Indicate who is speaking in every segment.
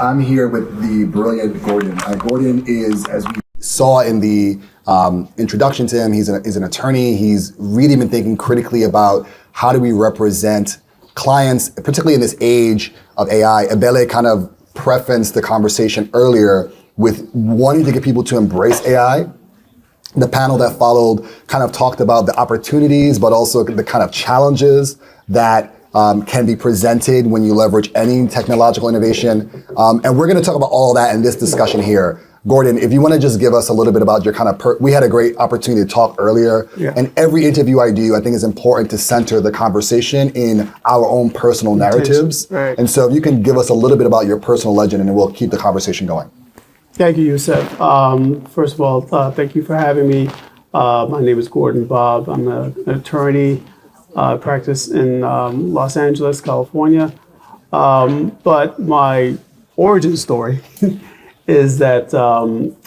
Speaker 1: I'm here with the brilliant Gordon. Gordon is, as we saw in the introduction to him, he's an attorney. He's really been thinking critically about how do we represent clients, particularly in this age of AI. Ebele kind of prefaced the conversation earlier with wanting to get people to embrace AI. The panel that followed kind of talked about the opportunities, but also the kind of challenges that can be presented when you leverage any technological innovation. And we're going to talk about all that in this discussion here. Gordon, if you want to just give us a little bit about your kind of, we had a great opportunity to talk earlier. Yeah. And every interview I do, I think it's important to center the conversation in our own personal narratives.
Speaker 2: Right.
Speaker 1: And so if you can give us a little bit about your personal legend, and then we'll keep the conversation going.
Speaker 2: Thank you, Yusuf. First of all, thank you for having me. My name is Gordon Bobb. I'm an attorney. I practice in Los Angeles, California. But my origin story is that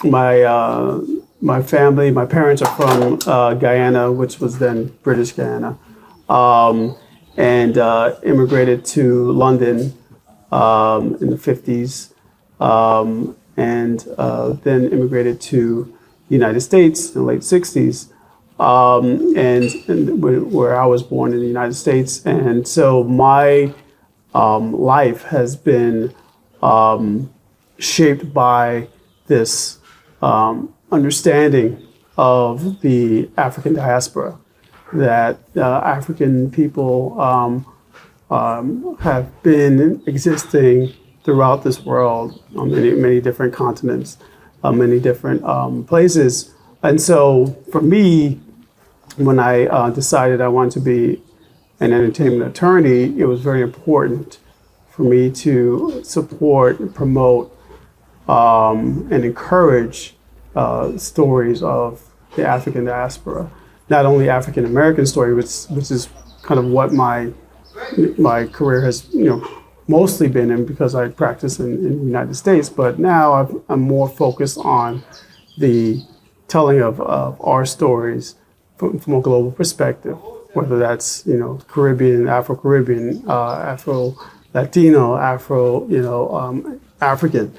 Speaker 2: my family, my parents are from Guyana, which was then British Guyana, and immigrated to London in the 50s. And then immigrated to the United States in the late 60s, and where I was born in the United States. And so my life has been shaped by this understanding of the African diaspora, that African people have been existing throughout this world on many different continents, many different places. And so for me, when I decided I wanted to be an entertainment attorney, it was very important for me to support, promote, and encourage stories of the African diaspora. Not only African American story, which is kind of what my career has, mostly been in, because I practice in the United States, but now I'm more focused on the telling of our stories from a global perspective, whether that's Caribbean, Afro-Caribbean, Afro-Latino, African.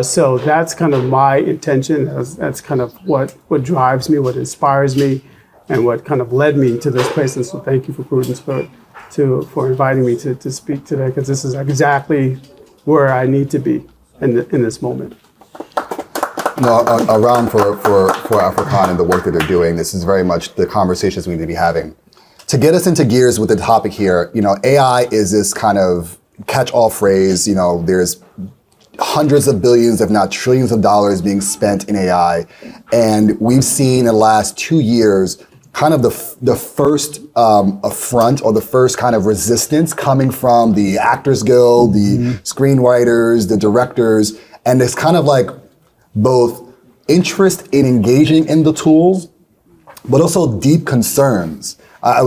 Speaker 2: So that's kind of my intention. That's kind of what drives me, what inspires me, and what kind of led me to this place. And so thank you for Prudence for inviting me to speak today, because this is exactly where I need to be in this moment.
Speaker 1: No, around for AfroCannes and the work that they're doing, this is very much the conversations we need to be having. To get us into gears with the topic here, AI is this kind of catch-all phrase. There's hundreds of billions, if not trillions of dollars being spent in AI. And we've seen in the last 2 years kind of the first affront, or the first kind of resistance coming from the Actors Guild, the screenwriters, the directors, and it's kind of like both interest in engaging in the tools, but also deep concerns. I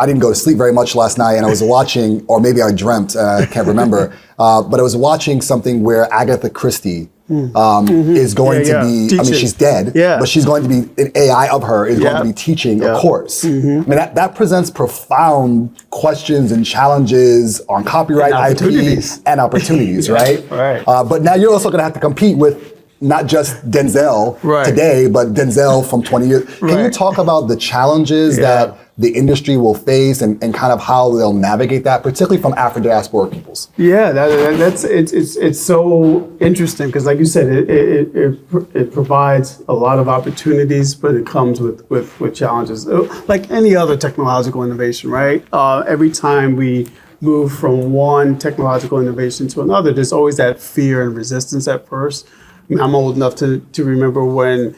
Speaker 1: didn't go to sleep very much last night, and I was watching, or maybe I dreamt, I can't remember, but I was watching something where Agatha Christie is going to be, teaching. I mean, she's dead, but she's going to be, an AI of her is going to be teaching a course. I mean, that presents profound questions and challenges on copyright, IP, and opportunities, right?
Speaker 2: Right.
Speaker 1: But now you're also going to have to compete with not just Denzel today, but Denzel from 20 years. Can you talk about the challenges that the industry will face and kind of how they'll navigate that, particularly from Afro-diaspora peoples?
Speaker 2: Yeah, it's so interesting, because like you said, it provides a lot of opportunities, but it comes with challenges. Like any other technological innovation, right? Every time we move from one technological innovation to another, there's always that fear and resistance at first. I mean, I'm old enough to remember when,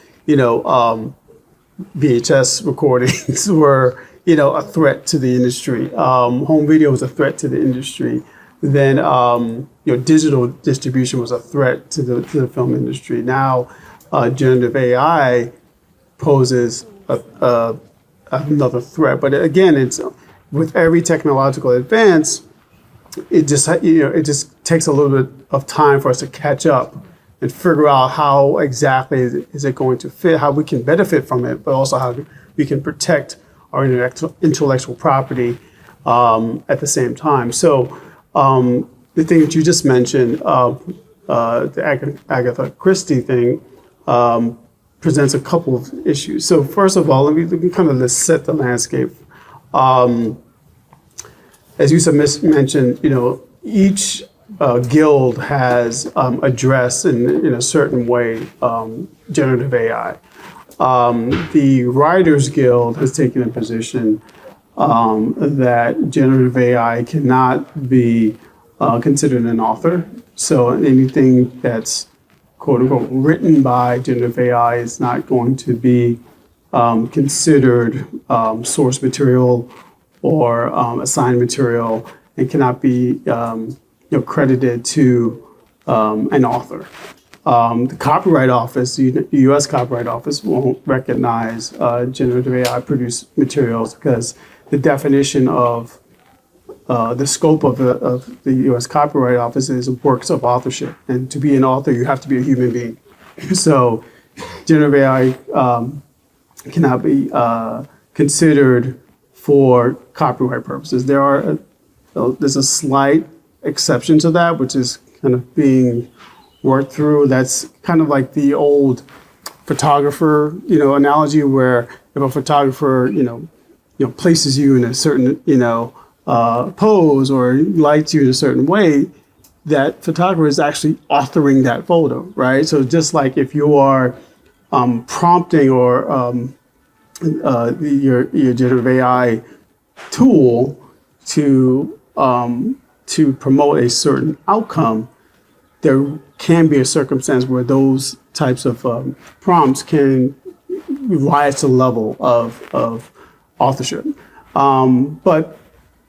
Speaker 2: VHS recordings were, a threat to the industry. Home video was a threat to the industry. Then, digital distribution was a threat to the film industry. Now, generative AI poses another threat. But again, it's with every technological advance, it just takes a little bit of time for us to catch up and figure out how exactly is it going to fit, how we can benefit from it, but also how we can protect our intellectual property at the same time. So the thing that you just mentioned, Agatha Christie thing presents a couple of issues. So first of all, let me kind of set the landscape. As Yusuf mentioned, each guild has addressed in a certain way generative AI. The Writers Guild has taken a position that generative AI cannot be considered an author. So anything that's quote unquote written by generative AI is not going to be considered source material or assigned material, and cannot be credited to an author. The Copyright Office, the U.S. Copyright Office, won't recognize generative AI produced materials because the definition of the scope of the U.S. Copyright Office is works of authorship, and to be an author, you have to be a human being. So, generative AI cannot be considered for copyright purposes. There's a slight exception to that, which is kind of being worked through. That's kind of like the old photographer, analogy, where if a photographer, places you in a certain, pose or lights you in a certain way, that photographer is actually authoring that photo, right? So just like if you are prompting or your generative AI tool to promote a certain outcome, there can be a circumstance where those types of prompts can rise to the level of authorship. But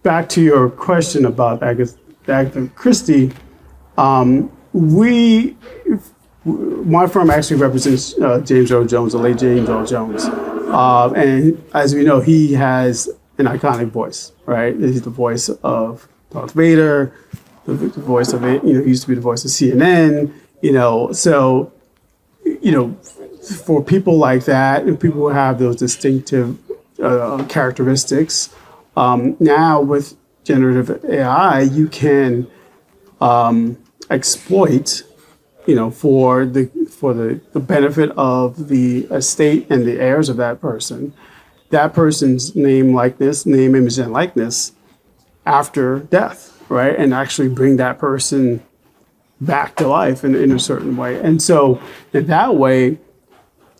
Speaker 2: back to your question about Agatha Christie, my firm actually represents James Earl Jones, the late James Earl Jones. And as we know, he has an iconic voice, right? He's the voice of Darth Vader, the voice of it, he used to be the voice of CNN, so, for people like that and people who have those distinctive characteristics, now with generative AI, you can exploit, for the benefit of the estate and the heirs of that person's name, image, and likeness after death, right? And actually bring that person back to life in a certain way. And so in that way,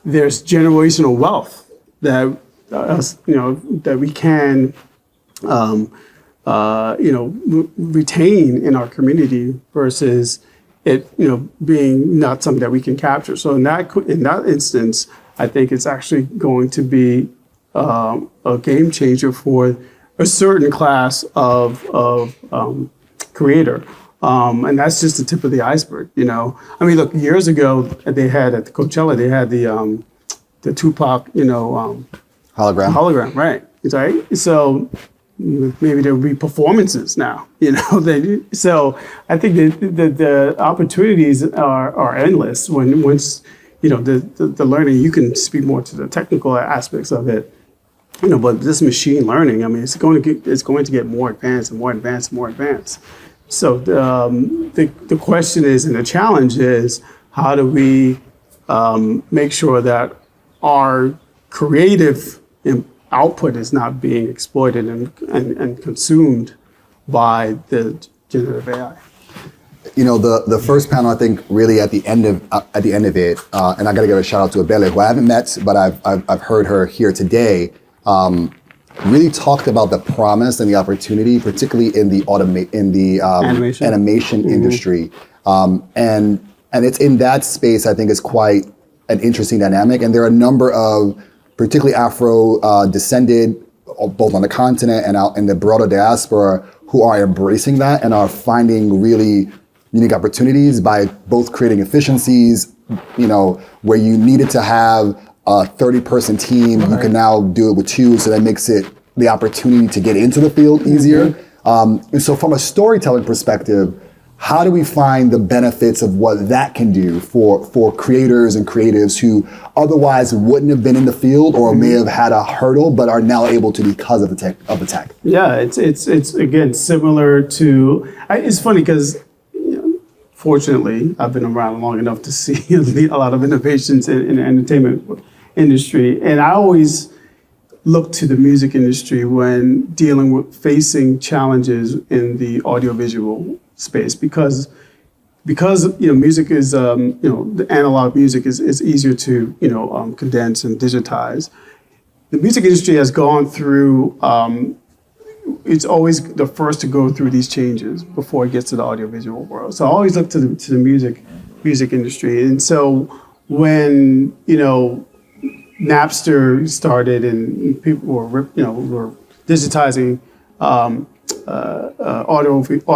Speaker 2: there's generational wealth that that we can retain in our community versus it being not something that we can capture. So in that instance, I think it's actually going to be a game changer for a certain class of creator. And that's just the tip of the iceberg, look, years ago, they had at the Coachella, they had the Tupac,
Speaker 1: hologram,
Speaker 2: right? So maybe there will be performances now, so I think the opportunities are endless once, the learning, you can speak more to the technical aspects of it. But this machine learning, it's going to get more advanced and more advanced and more advanced. So the question is, and the challenge is, how do we make sure that our creative output is not being exploited and consumed by the generative AI?
Speaker 1: The first panel, I think, really at the end of it, and I got to give a shout out to Abdul, who I haven't met, but I've heard her here today. Really talked about the promise and the opportunity, particularly in the animation industry, and it's in that space I think is quite an interesting dynamic. And there are a number of particularly Afro descended, both on the continent and out in the broader diaspora, who are embracing that and are finding really unique opportunities by both creating efficiencies, where you needed to have a 30-person team, you can now do it with 2, so that makes it the opportunity to get into the field easier. And so from a storytelling perspective, how do we find the benefits of what that can do for creators and creatives who otherwise wouldn't have been in the field or may have had a hurdle but are now able to because of the tech? Yeah,
Speaker 2: it's again similar to. It's funny because fortunately, I've been around long enough to see a lot of innovations in the entertainment industry. And I always look to the music industry when dealing with facing challenges in the audiovisual space because music is the analog music is easier to condense and digitize. The music industry has gone through. It's always the first to go through these changes before it gets to the audiovisual world. So I always look to the music industry. And so when Napster started and people were digitizing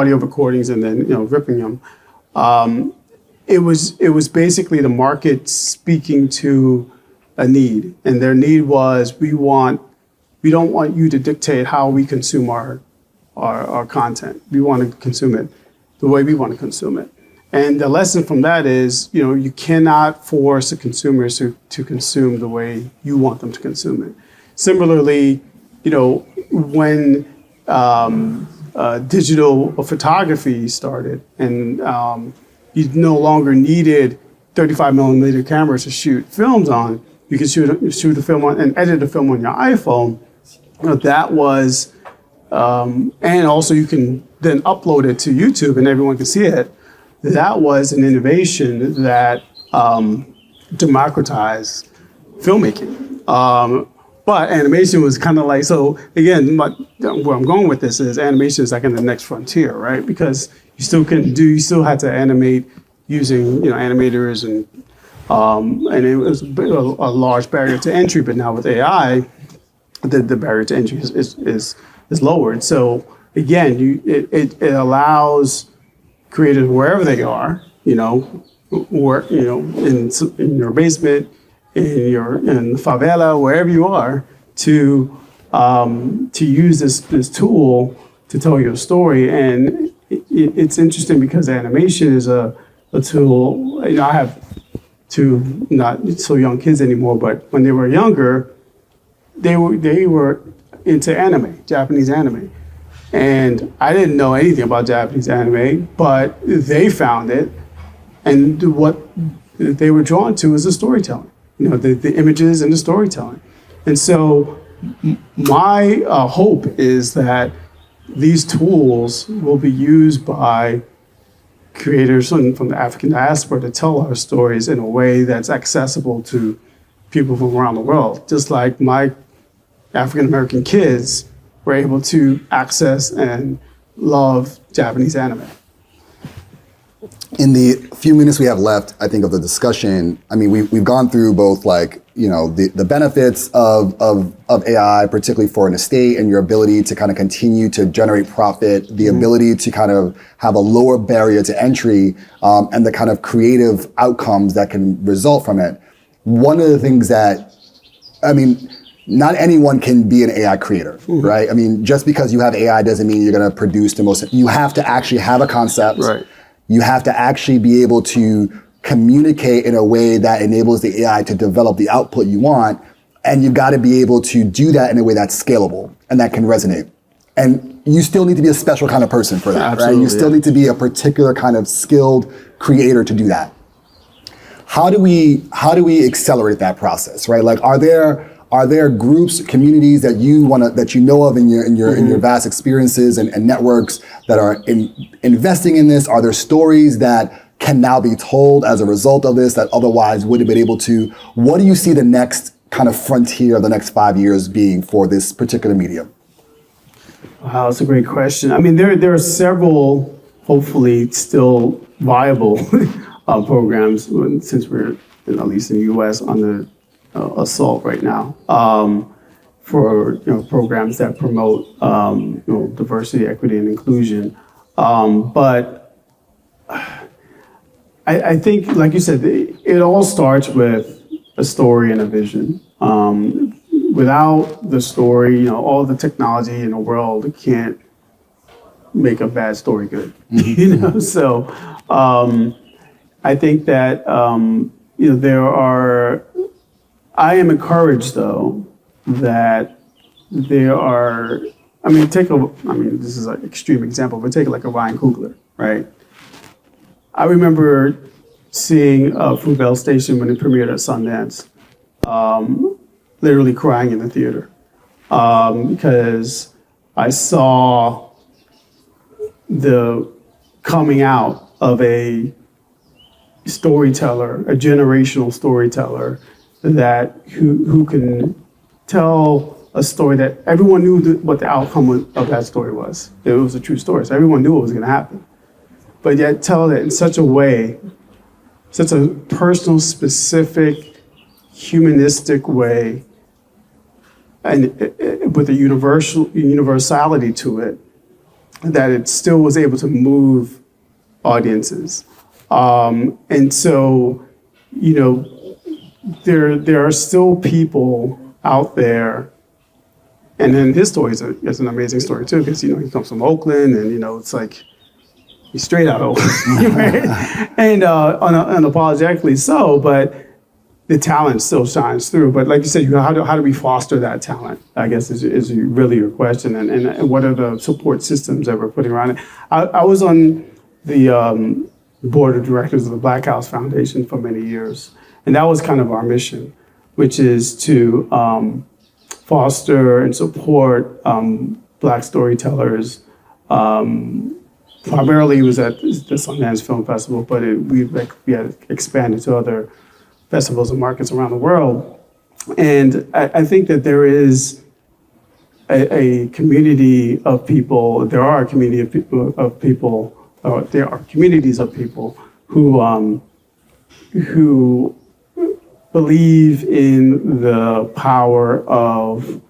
Speaker 2: audio recordings and then ripping them. It was basically the market speaking to a need, and their need was we don't want you to dictate how we consume our content. We want to consume it the way we want to consume it. And the lesson from that is, you cannot force the consumers to consume the way you want them to consume it. Similarly, when digital photography started and you no longer needed 35 millimeter cameras to shoot films on, you could shoot a film on and edit a film on your iPhone. That was, and also you can then upload it to YouTube and everyone can see it. That was an innovation that democratized filmmaking. But animation was kind of like, so again, where I'm going with this is animation is like in the next frontier, right? Because you still had to animate using animators and it was a large barrier to entry. But now with AI, the barrier to entry is lowered. So again, it allows creators wherever they are, or in your basement, in the favela, wherever you are, to use this tool to tell your story. And it's interesting because animation is a tool. I have two not so young kids anymore, but when they were younger, they were into anime, Japanese anime. And I didn't know anything about Japanese anime, but they found it, and what they were drawn to was the storytelling, the images and the storytelling. And so my hope is that these tools will be used by creators from the African diaspora to tell our stories in a way that's accessible to people from around the world, just like my African American kids were able to access and love Japanese anime.
Speaker 1: In the few minutes we have left, I think, of the discussion, I mean, we've gone through both the benefits of AI, particularly for an estate and your ability to kind of continue to generate profit, the ability to kind of have a lower barrier to entry, and the kind of creative outcomes that can result from it. One of the things that, not anyone can be an AI creator, right? I mean, just because you have AI doesn't mean you're going to produce the most. You have to actually have a concept.
Speaker 2: Right.
Speaker 1: You have to actually be able to communicate in a way that enables the AI to develop the output you want. And you've got to be able to do that in a way that's scalable and that can resonate. And you still need to be a special kind of person for that, right? You still need to be a particular kind of skilled creator to do that. How do we accelerate that process, right? Like, are there groups, communities that you know of in your vast experiences and networks that are investing in this? Are there stories that can now be told as a result of this that otherwise wouldn't have been able to? What do you see the next kind of frontier of the next 5 years being for this particular medium?
Speaker 2: Wow, that's a great question. I mean, there are several, hopefully still viable programs, since we're, at least in the U.S., on the assault right now, for programs that promote diversity, equity, and inclusion. But I think, like you said, it all starts with a story and a vision. Without the story, all the technology in the world can't make a bad story good. So I think that I am encouraged, though, that there are, this is an extreme example, but take like a Ryan Coogler, right? I remember seeing Fruitvale Station when it premiered at Sundance, literally crying in the theater because I saw the coming out of a storyteller, a generational storyteller that who can tell a story that everyone knew what the outcome of that story was. It was a true story, so everyone knew what was going to happen. But yet tell it in such a way, such a personal, specific, humanistic way, and with a universality to it, that it still was able to move audiences. And so, you know, there are still people out there, and then his story is an amazing story too, because, you know, he comes from Oakland, and, you know, it's like, he's straight out of Oakland, right? And unapologetically so, but the talent still shines through. But like you said, how do we foster that talent, I guess is really your question, and what are the support systems that we're putting around it? I was on the board of directors of the Black House Foundation for many years, and that was kind of our mission, which is to foster and support Black storytellers. Primarily it was at the Sundance Film Festival, but we had expanded to other festivals and markets around the world. And I think that there is a community of people, there are communities of people who believe in the power of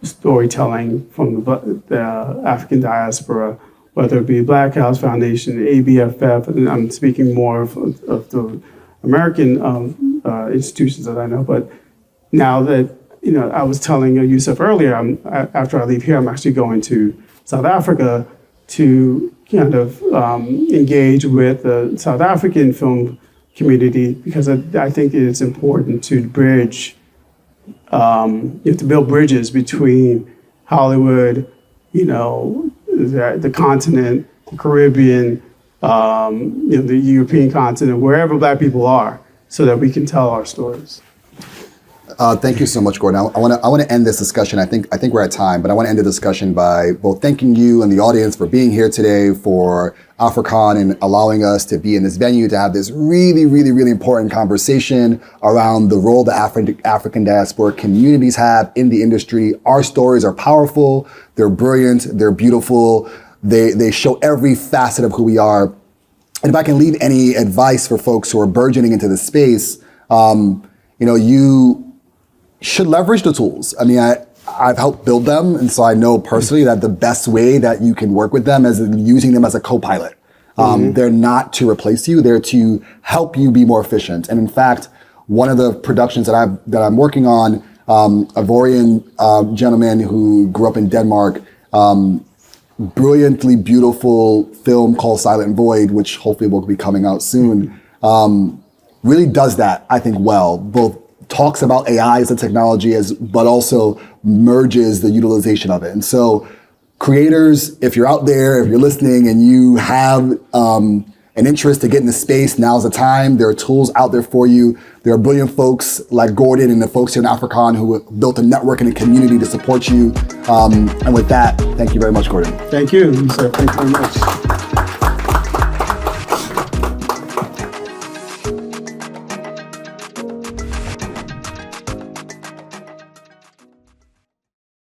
Speaker 2: storytelling from the African diaspora, whether it be Black House Foundation, ABFF, and I'm speaking more of the American institutions that I know. But now that, you know, I was telling Yusuf earlier, after I leave here, I'm actually going to South Africa to kind of engage with the South African film community, because I think it's important to bridge, you have to build bridges between Hollywood, you know, the continent, the Caribbean, you know, the European continent, wherever Black people are, so that we can tell our stories.
Speaker 1: Thank you so much, Gordon. I want to end this discussion. I think we're at time, but I want to end the discussion by both thanking you and the audience for being here today, for AfroCannes and allowing us to be in this venue to have this really, really, really important conversation around the role that African diaspora communities have in the industry. Our stories are powerful. They're brilliant. They're beautiful. They show every facet of who we are. And if I can leave any advice for folks who are burgeoning into this space, you know, you should leverage the tools. I mean, I've helped build them, and so I know personally that the best way that you can work with them is using them as a co-pilot. They're not to replace you; they're to help you be more efficient. And in fact, one of the productions that I'm working on, a Ivorian gentleman who grew up in Denmark, brilliantly beautiful film called Silent Void, which hopefully will be coming out soon, really does that, I think, well. Both talks about AI as a technology, but also merges the utilization of it. And so creators, if you're out there, if you're listening and you have an interest to get in the space, now's the time. There are tools out there for you. There are brilliant folks like Gordon and the folks here in AfroCannes who have built a network and a community to support you. And with that, thank you very much, Gordon.
Speaker 2: Thank you, Yusuf. Thank you very much.